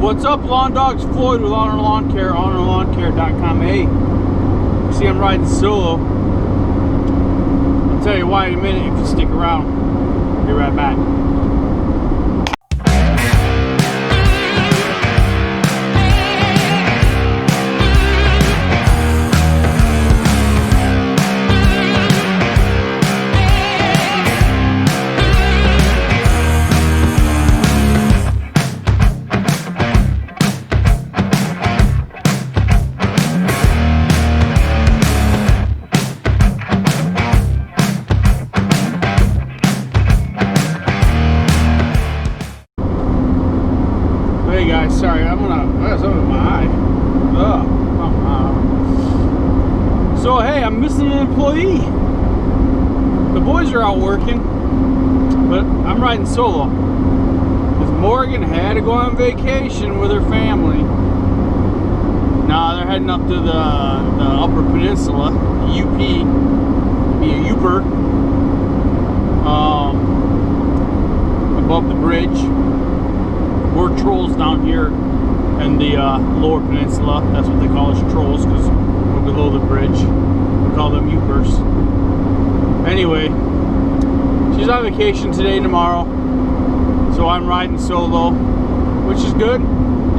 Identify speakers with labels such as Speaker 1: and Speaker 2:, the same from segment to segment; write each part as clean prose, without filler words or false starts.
Speaker 1: What's up, lawn dogs? Floyd with Ulnar Lawn Care, UlnarLawnCare.com. Hey, you see I'm riding solo. I'll tell you why in a minute if you stick around. Be right back. Sorry, I got something in my eye. So hey, I'm missing an employee. The boys are out working, but I'm riding solo. Because Morgan had to go on vacation with her family. Nah, they're heading up to the Upper Peninsula, UP, be a Uper, above the bridge. We're trolls down here in the Lower Peninsula. That's what they call us, trolls, because we're below the bridge. We call them Upers. Anyway, she's on vacation today and tomorrow, so I'm riding solo, which is good.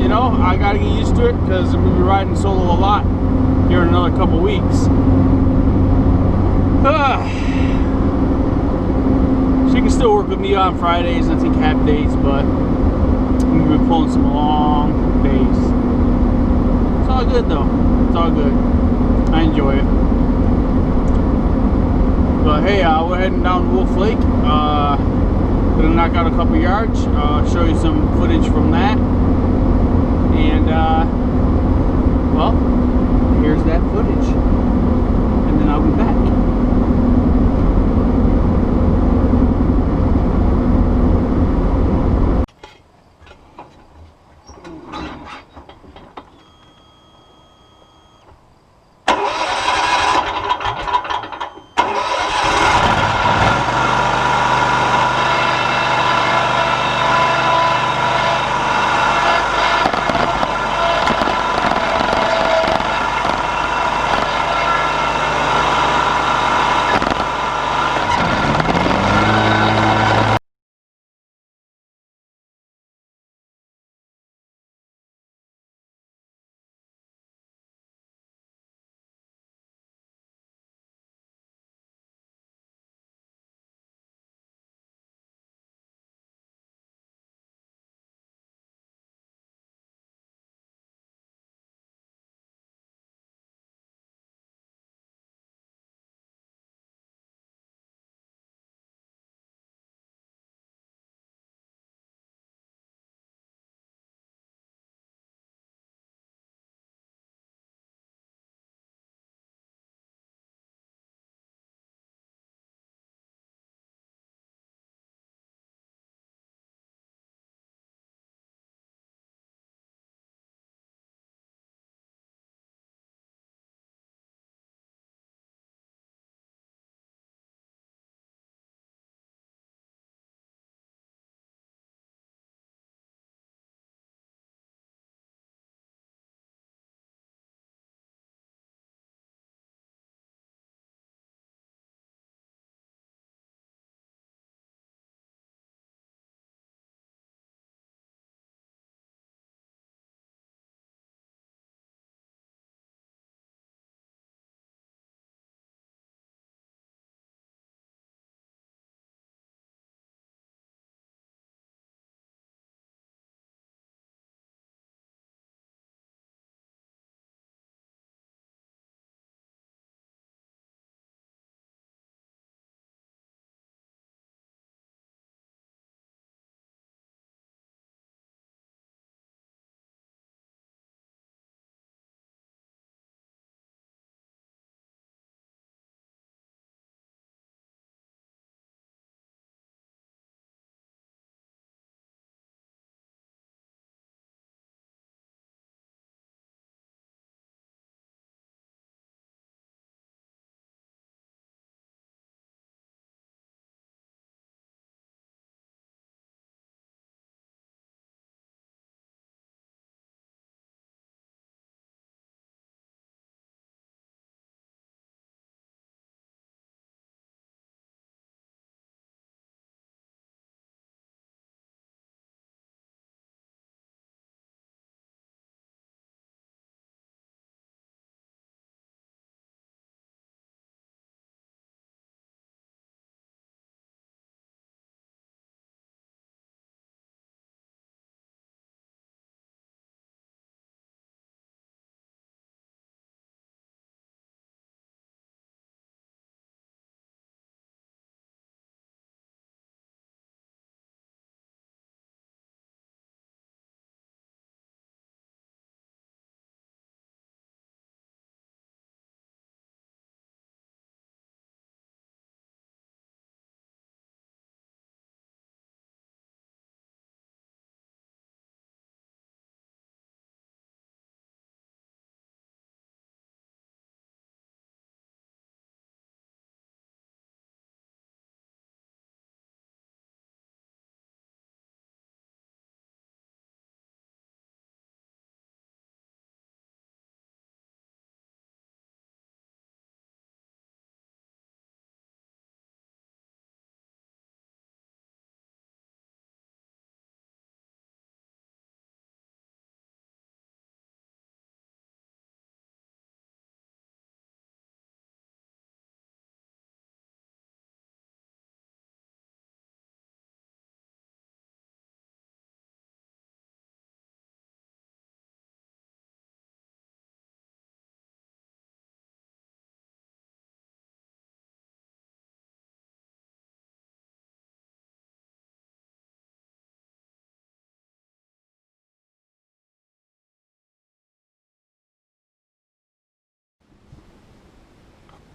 Speaker 1: You know, I gotta get used to it because we'll be riding solo a lot here in another couple weeks. She can still work with me on Fridays, I think half days, but we've been pulling some long days. It's all good though. It's all good. I enjoy it. But hey, we're heading down to Wolf Lake. Gonna knock out a couple yards. Show you some footage from that. And well, here's that footage. And then I'll be back.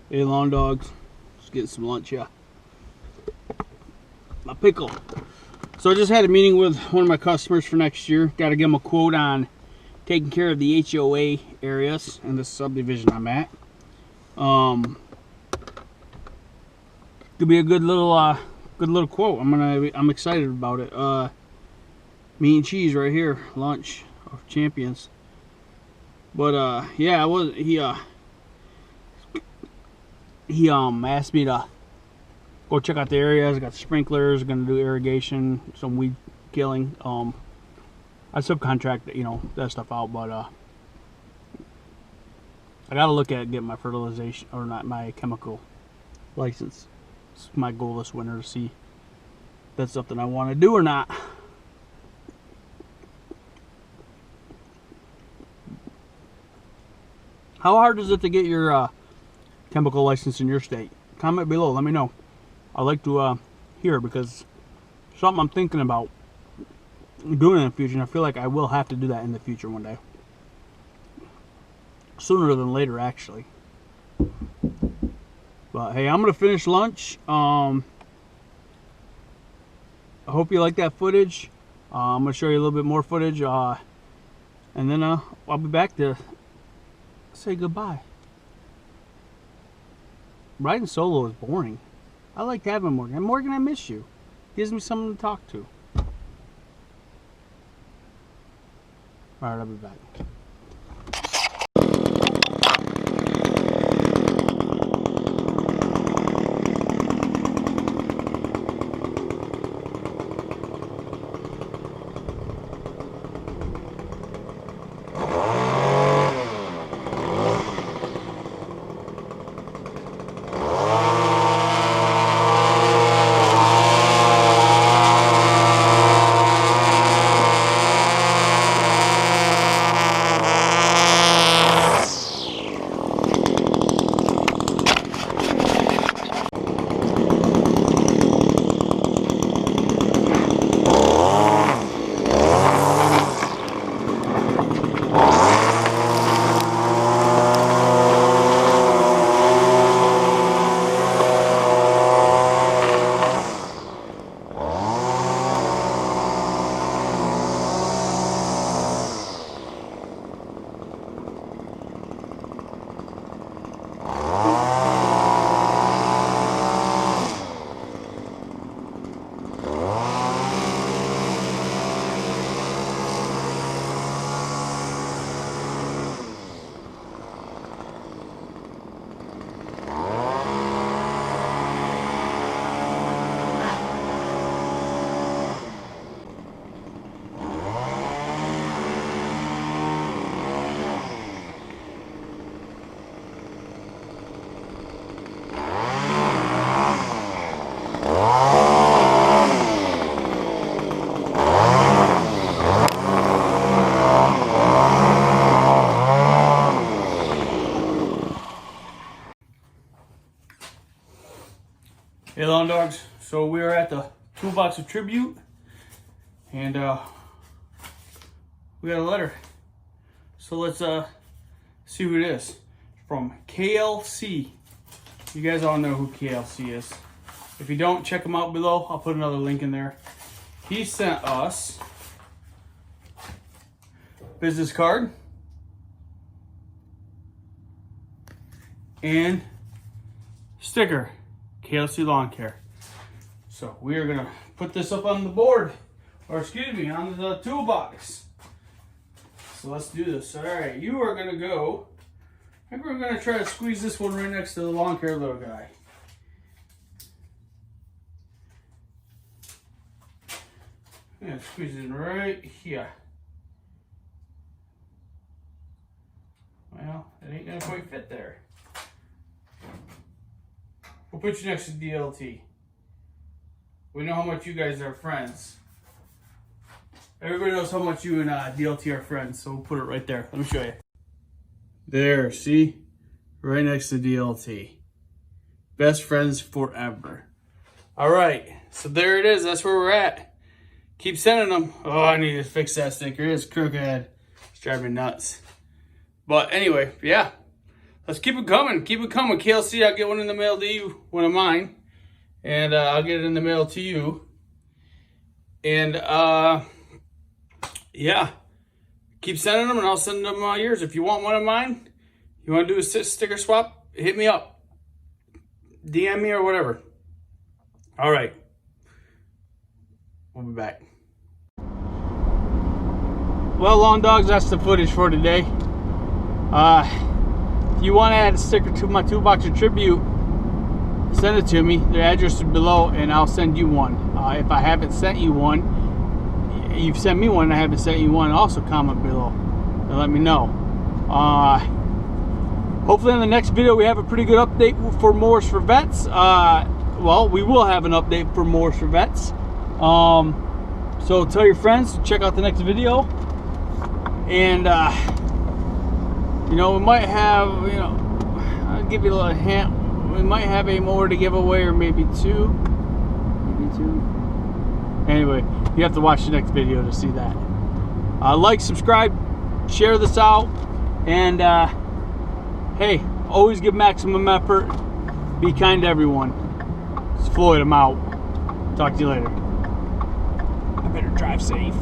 Speaker 1: Hey, lawn dogs. Just getting some lunch, yeah. My pickle. So I just had a meeting with one of my customers for next year. Got to give them a quote on taking care of the HOA areas in this subdivision I'm at. Could be a good little quote. I'm excited about it. Meat and cheese right here, lunch of champions. But yeah, he asked me to go check out the areas. I got sprinklers, gonna do irrigation, some weed killing. I subcontract, you know, that stuff out, but I gotta look at getting my fertilization, or not, my chemical license. It's my goal this winter, to see if that's something I want to do or not. How hard is it to get your chemical license in your state? Comment below, let me know. I'd like to hear, because it's something I'm thinking about doing in the future, and I feel like I will have to do that in the future one day. Sooner than later, actually. But hey, I'm gonna finish lunch. I hope you like that footage. I'm gonna show you a little bit more footage, and then I'll be back to say goodbye. Riding solo is boring. I like having Morgan. Morgan, I miss you. Gives me someone to talk to. Alright, I'll be back. Hey, lawn dogs. So we are at the Toolbox of Tribute, and we got a letter. So let's see who it is. From KLC. You guys all know who KLC is. If you don't, check them out below. I'll put another link in there. He sent us business card and sticker. KLC Lawn Care. So we are gonna put this up on the board, or excuse me, on the toolbox. So let's do this. All right, you are gonna go. I think we're gonna try to squeeze this one right next to the lawn care little guy. Yeah, squeeze it right here. Well, it ain't gonna quite fit there. We'll put you next to DLT. We know how much you guys are friends. Everybody knows how much you and DLT are friends, so we'll put it right there. Let me show you. There, see? Right next to DLT. Best friends forever. All right, so there it is. That's where we're at. Keep sending them. Oh, I need to fix that sticker. It's crooked. It's driving me nuts. But anyway, yeah. let's keep it coming. Keep it coming. KLC, I'll get one in the mail to you, one of mine. And I'll get it in the mail to you. And yeah, keep sending them and I'll send them yours. If you want one of mine, you want to do a sticker swap, hit me up. DM me or whatever. All right. We'll be back. Well, Lawn Dogs, that's the footage for today. If you want to add a sticker to my toolbox of tribute, send it to me. The address is below and I'll send you one. If I haven't sent you one, you've sent me one and I haven't sent you one, also comment below and let me know. Hopefully in the next video we have a pretty good update for Mowers for Vets. Well, we will have an update for Mowers for Vets. So tell your friends to check out the next video. And you know, we might have, you know, I'll give you a little hint. We might have a mower to give away, or maybe two. Anyway, you have to watch the next video to see that. Like, subscribe, share this out, and hey, always give maximum effort. Be kind to everyone. It's Floyd, I'm out. Talk to you later. I better drive safe.